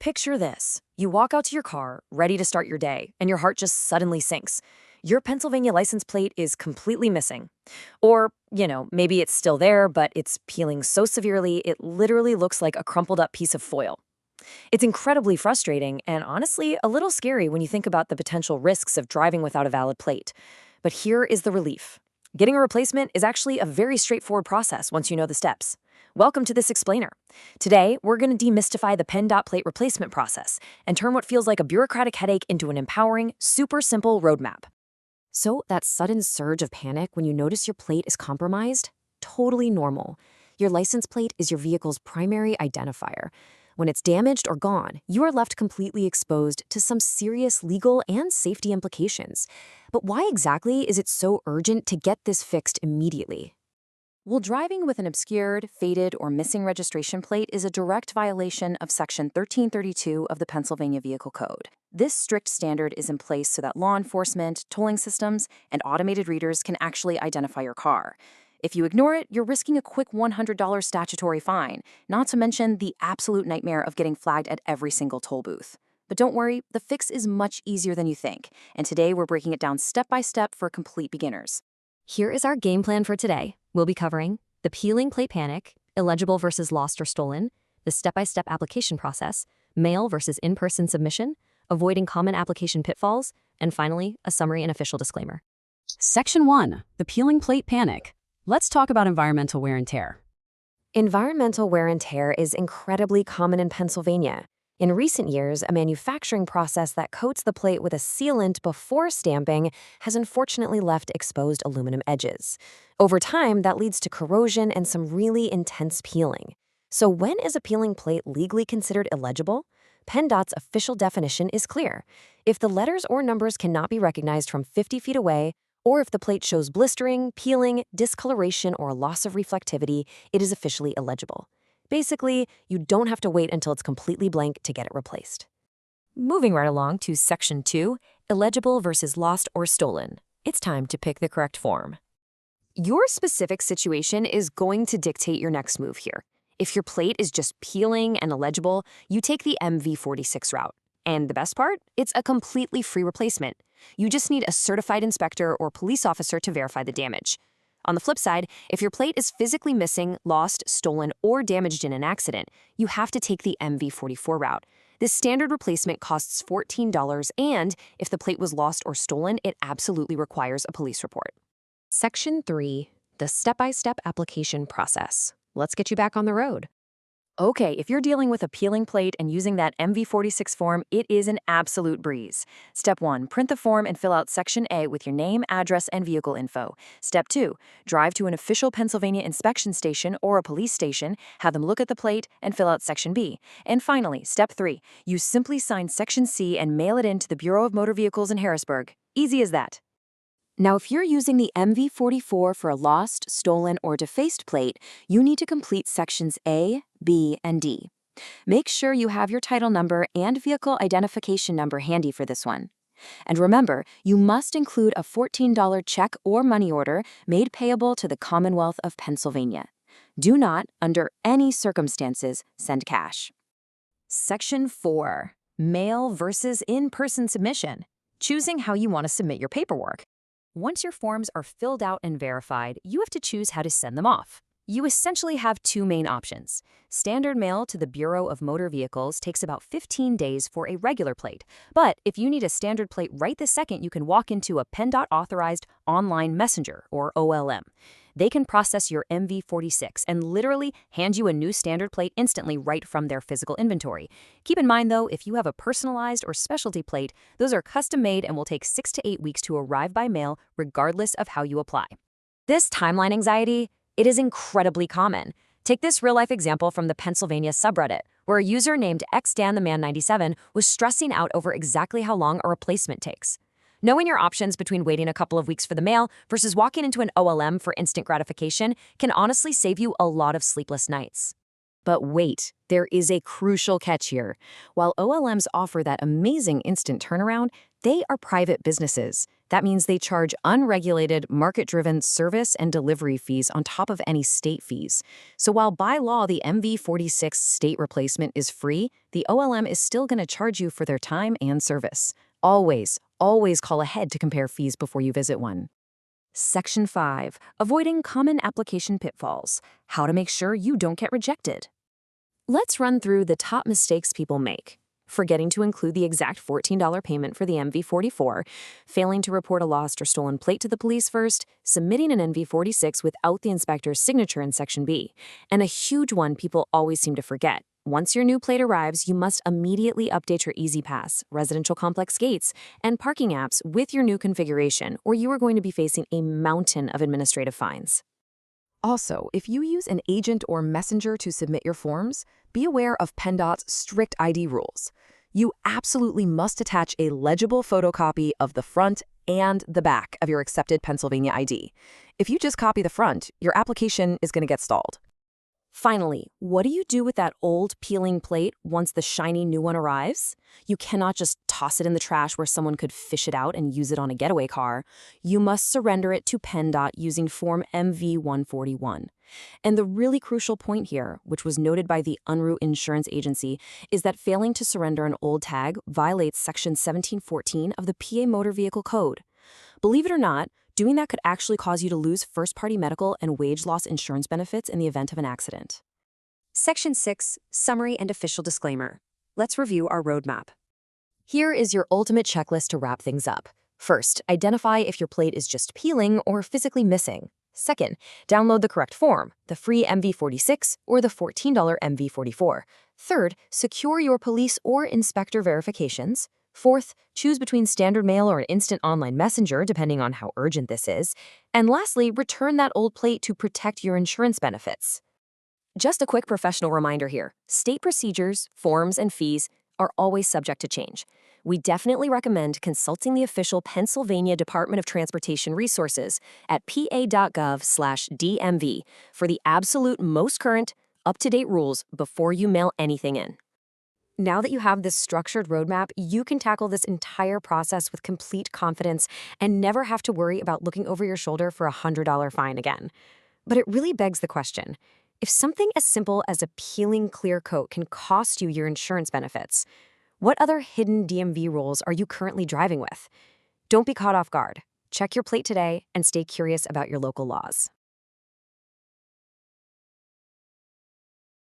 Picture this. You walk out to your car, ready to start your day, and your heart just suddenly sinks. Your Pennsylvania license plate is completely missing. Or, maybe it's still there, but it's peeling so severely it literally looks like a crumpled up piece of foil. It's incredibly frustrating and honestly a little scary when you think about the potential risks of driving without a valid plate. But here is the relief. Getting a replacement is actually a very straightforward process once you know the steps. Welcome to this explainer. Today, we're going to demystify the pen dot plate replacement process and turn what feels like a bureaucratic headache into an empowering, super simple roadmap. So, that sudden surge of panic when you notice your plate is compromised? Totally normal. Your license plate is your vehicle's primary identifier. When it's damaged or gone, you are left completely exposed to some serious legal and safety implications. But why exactly is it so urgent to get this fixed immediately? Well, driving with an obscured, faded, or missing registration plate is a direct violation of Section 1332 of the Pennsylvania Vehicle Code. This strict standard is in place so that law enforcement, tolling systems, and automated readers can actually identify your car. If you ignore it, you're risking a quick $100 statutory fine, not to mention the absolute nightmare of getting flagged at every single toll booth. But don't worry, the fix is much easier than you think, and today we're breaking it down step by step for complete beginners. Here is our game plan for today. We'll be covering the peeling plate panic, illegible versus lost or stolen, the step-by-step application process, mail versus in-person submission, avoiding common application pitfalls, and finally, a summary and official disclaimer. Section 1. The peeling plate panic. Let's talk about environmental wear and tear. Environmental wear and tear is incredibly common in Pennsylvania. In recent years, a manufacturing process that coats the plate with a sealant before stamping has unfortunately left exposed aluminum edges. Over time, that leads to corrosion and some really intense peeling. So when is a peeling plate legally considered illegible? PennDOT's official definition is clear. If the letters or numbers cannot be recognized from 50 feet away, or if the plate shows blistering, peeling, discoloration, or loss of reflectivity, it is officially illegible. Basically, you don't have to wait until it's completely blank to get it replaced. Moving right along to Section 2, illegible versus lost or stolen. It's time to pick the correct form. Your specific situation is going to dictate your next move here. If your plate is just peeling and illegible, you take the MV46 route. And the best part? It's a completely free replacement. You just need a certified inspector or police officer to verify the damage. On the flip side, if your plate is physically missing, lost, stolen, or damaged in an accident, you have to take the MV44 route. This standard replacement costs $14, and if the plate was lost or stolen, it absolutely requires a police report. Section 3. The step-by-step application process. Let's get you back on the road. Okay, if you're dealing with a peeling plate and using that MV46 form, it is an absolute breeze. Step 1, print the form and fill out Section A with your name, address, and vehicle info. Step 2, drive to an official Pennsylvania inspection station or a police station, have them look at the plate, and fill out Section B. And finally, Step 3, you simply sign Section C and mail it in to the Bureau of Motor Vehicles in Harrisburg. Easy as that. Now, if you're using the MV44 for a lost, stolen, or defaced plate, you need to complete Sections A, B, and D. Make sure you have your title number and vehicle identification number handy for this one. And remember, you must include a $14 check or money order made payable to the Commonwealth of Pennsylvania. Do not, under any circumstances, send cash. Section 4. Mail versus in-person submission. Choosing how you want to submit your paperwork. Once your forms are filled out and verified, you have to choose how to send them off. You essentially have two main options. Standard mail to the Bureau of Motor Vehicles takes about 15 days for a regular plate. But if you need a standard plate right this second, you can walk into a PennDOT authorized online messenger, or OLM. They can process your MV46 and literally hand you a new standard plate instantly right from their physical inventory. Keep in mind, though, if you have a personalized or specialty plate, those are custom-made and will take 6 to 8 weeks to arrive by mail, regardless of how you apply. This timeline anxiety, it is incredibly common. Take this real-life example from the Pennsylvania subreddit, where a user named xdantheman97 was stressing out over exactly how long a replacement takes. Knowing your options between waiting a couple of weeks for the mail versus walking into an OLM for instant gratification can honestly save you a lot of sleepless nights. But wait, there is a crucial catch here. While OLMs offer that amazing instant turnaround, they are private businesses. That means they charge unregulated, market-driven service and delivery fees on top of any state fees. So while by law the MV46 state replacement is free, the OLM is still going to charge you for their time and service. Always call ahead to compare fees before you visit one. Section 5. Avoiding common application pitfalls. How to make sure you don't get rejected. Let's run through the top mistakes people make. Forgetting to include the exact $14 payment for the MV44, failing to report a lost or stolen plate to the police first, submitting an MV46 without the inspector's signature in Section B, and a huge one people always seem to forget. Once your new plate arrives, you must immediately update your EasyPass, residential complex gates, and parking apps with your new configuration, or you are going to be facing a mountain of administrative fines. Also, if you use an agent or messenger to submit your forms, be aware of PennDOT's strict ID rules. You absolutely must attach a legible photocopy of the front and the back of your accepted Pennsylvania ID. If you just copy the front, your application is going to get stalled. Finally, what do you do with that old peeling plate once the shiny new one arrives? You cannot just toss it in the trash where someone could fish it out and use it on a getaway car. You must surrender it to PennDOT using Form MV-141. And the really crucial point here, which was noted by the En route Insurance Agency, is that failing to surrender an old tag violates Section 1714 of the PA Motor Vehicle Code. Believe it or not, doing that could actually cause you to lose first-party medical and wage loss insurance benefits in the event of an accident. Section 6. Summary and Official Disclaimer. Let's review our roadmap. Here is your ultimate checklist to wrap things up. First, identify if your plate is just peeling or physically missing. Second, download the correct form, the free MV46 or the $14 MV44. Third, secure your police or inspector verifications. Fourth, choose between standard mail or an instant online messenger, depending on how urgent this is. And lastly, return that old plate to protect your insurance benefits. Just a quick professional reminder here. State procedures, forms, and fees are always subject to change. We definitely recommend consulting the official Pennsylvania Department of Transportation resources at pa.gov/DMV for the absolute most current, up-to-date rules before you mail anything in. Now that you have this structured roadmap, you can tackle this entire process with complete confidence and never have to worry about looking over your shoulder for a $100 fine again. But it really begs the question, if something as simple as a peeling clear coat can cost you your insurance benefits, what other hidden DMV rules are you currently driving with? Don't be caught off guard. Check your plate today and stay curious about your local laws.